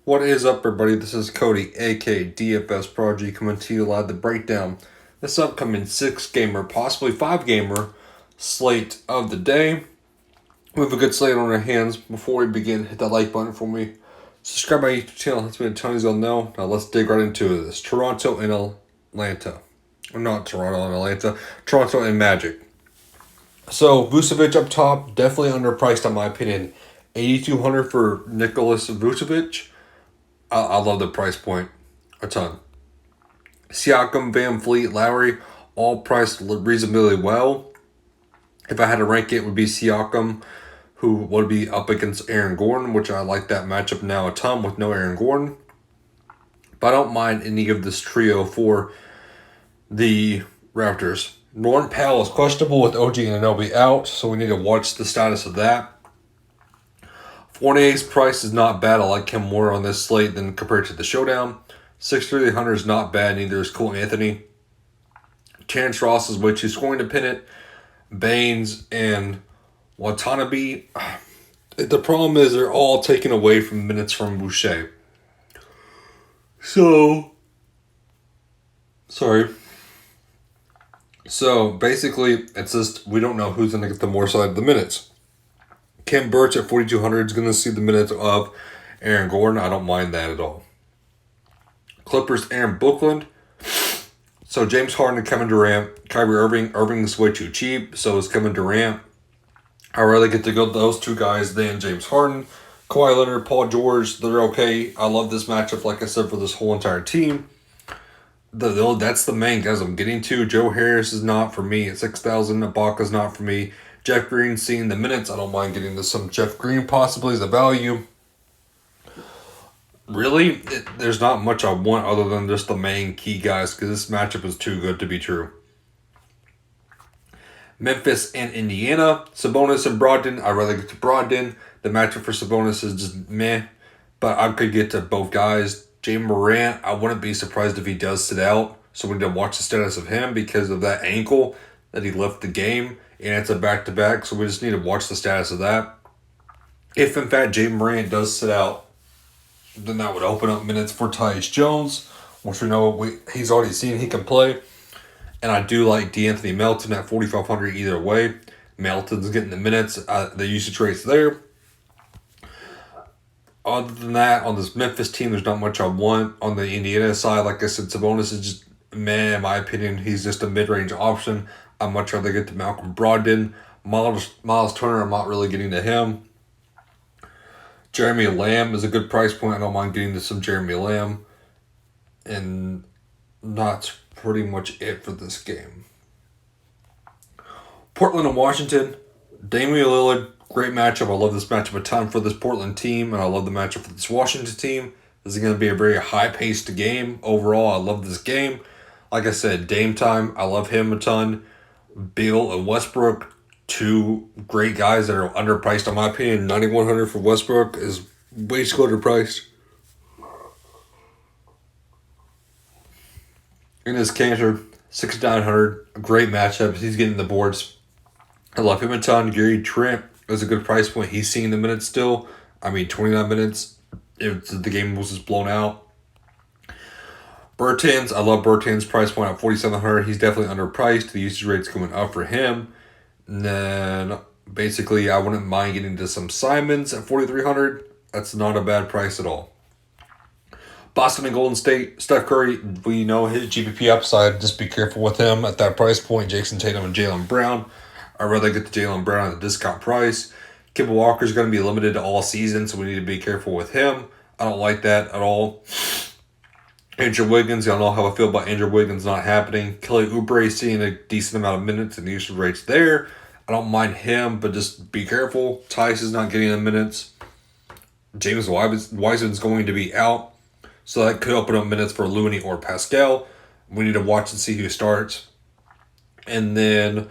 What is up, everybody? This is Cody, aka DFS Prodigy, coming to you live to break down this upcoming 6-gamer, possibly 5-gamer slate of the day. We have a good slate on our hands. Before we begin, hit that like button for me. Subscribe my YouTube channel. That's me a ton you'll know. Now let's dig right into this. Toronto and Atlanta. Or not Toronto and Atlanta. Toronto and Magic. So Vucevic up top, definitely underpriced in my opinion. 8,200 for Nicholas Vucevic. I love the price point a ton. Siakam, Van Fleet, Lowry, all priced reasonably well. If I had to rank it, would be Siakam, who would be up against Aaron Gordon, which I like that matchup now a ton with no Aaron Gordon. But I don't mind any of this trio for the Raptors. Norton Powell is questionable with OG and Anunoby out, so we need to watch the status of that. Fournier's price is not bad. I like him more on this slate than compared to the Showdown. 6,300 is not bad. Neither is Cole Anthony. Terrence Ross is way too scoring dependent. Baines and Watanabe. The problem is they're all taken away from minutes from Boucher. So basically, it's just we don't know who's going to get the more side of the minutes. Kim Birch at 4,200 is going to see the minutes of Aaron Gordon. I don't mind that at all. Clippers, Aaron Bookland. So James Harden and Kevin Durant. Kyrie Irving. Irving's way too cheap. So is Kevin Durant. I'd rather get to go to those two guys than James Harden. Kawhi Leonard, Paul George, they're okay. I love this matchup, like I said, for this whole entire team. That's the main guys I'm getting to. Joe Harris is not for me at 6,000. Ibaka's not for me. Jeff Green, seeing the minutes, I don't mind getting to some Jeff Green possibly as a value. Really, there's not much I want other than just the main key guys because this matchup is too good to be true. Memphis and Indiana. Sabonis and Brogdon. I'd rather get to Brogdon. The matchup for Sabonis is just meh, but I could get to both guys. Jay Morant, I wouldn't be surprised if he does sit out. So we need to watch the status of him because of that ankle that he left the game. And it's a back-to-back, so we just need to watch the status of that. If, in fact, Jay Morant does sit out, then that would open up minutes for Tyus Jones, which we know he's already seen he can play. And I do like D'Anthony Melton at 4,500 either way. Melton's getting the minutes. The usage rate's there. Other than that, on this Memphis team, there's not much I want. On the Indiana side, like I said, Sabonis is just, in my opinion, he's just a mid-range option. I'd much rather get to Malcolm Brogdon. Miles Turner, I'm not really getting to him. Jeremy Lamb is a good price point. I don't mind getting to some Jeremy Lamb. And that's pretty much it for this game. Portland and Washington. Damian Lillard, great matchup. I love this matchup a ton for this Portland team, and I love the matchup for this Washington team. This is going to be a very high-paced game. Overall, I love this game. Like I said, Dame time, I love him a ton. Beal and Westbrook, two great guys that are underpriced in my opinion. 9,100 for Westbrook is way too underpriced. In his Cantor, 6,900, great matchup. He's getting the boards. I love him a ton. Gary Trent is a good price point. He's seeing the minutes still. 29 minutes if the game was just blown out. Bertans, I love Bertans' price point at 4,700. He's definitely underpriced. The usage rate's coming up for him. And then, basically, I wouldn't mind getting to some Simons at 4,300. That's not a bad price at all. Boston and Golden State. Steph Curry, we know his GPP upside. Just be careful with him at that price point. Jason Tatum and Jaylen Brown. I'd rather get the Jaylen Brown at a discount price. Kemba Walker's going to be limited to all season, so we need to be careful with him. I don't like that at all. Andrew Wiggins, y'all know how I feel about Andrew Wiggins not happening. Kelly Oubre seeing a decent amount of minutes and the usage rates there. I don't mind him, but just be careful. Tice is not getting the minutes. James Wiseman's going to be out, so that could open up minutes for Looney or Pascal. We need to watch and see who starts. And then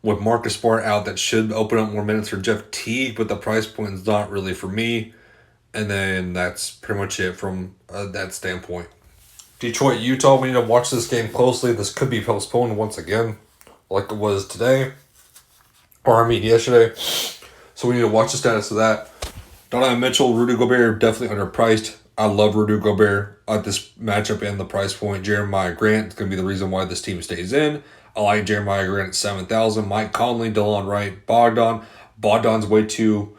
with Marcus Smart out, that should open up more minutes for Jeff Teague, but the price point is not really for me. And then that's pretty much it from that standpoint. Detroit, Utah, we need to watch this game closely. This could be postponed once again, like it was today. Yesterday. So we need to watch the status of that. Donovan Mitchell, Rudy Gobert, definitely underpriced. I love Rudy Gobert at this matchup and the price point. Jeremiah Grant is going to be the reason why this team stays in. I like Jeremiah Grant at 7,000. Mike Conley, DeLon Wright, Bogdan. Bogdan's way too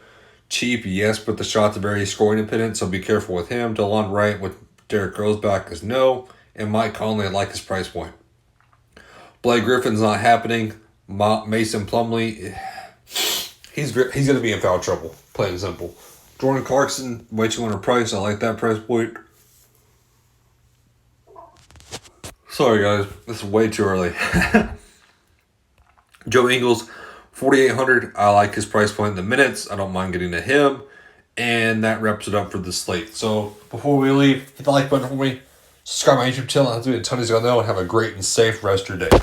cheap, yes, but the shots are very scoring dependent, so be careful with him. DeLon Wright with Derrick Rose back is no. And Mike Conley, I like his price point. Blake Griffin's not happening. Mason Plumlee, he's going to be in foul trouble, plain and simple. Jordan Clarkson, way too underpriced. I like that price point. Sorry, guys. This is way too early. Joe Ingles, 4,800. I like his price point in the minutes. I don't mind getting to him. And that wraps it up for the slate. So, before we leave, hit the like button for me. Subscribe to my YouTube channel. I'll do a ton of you know, and have a great and safe rest of your day.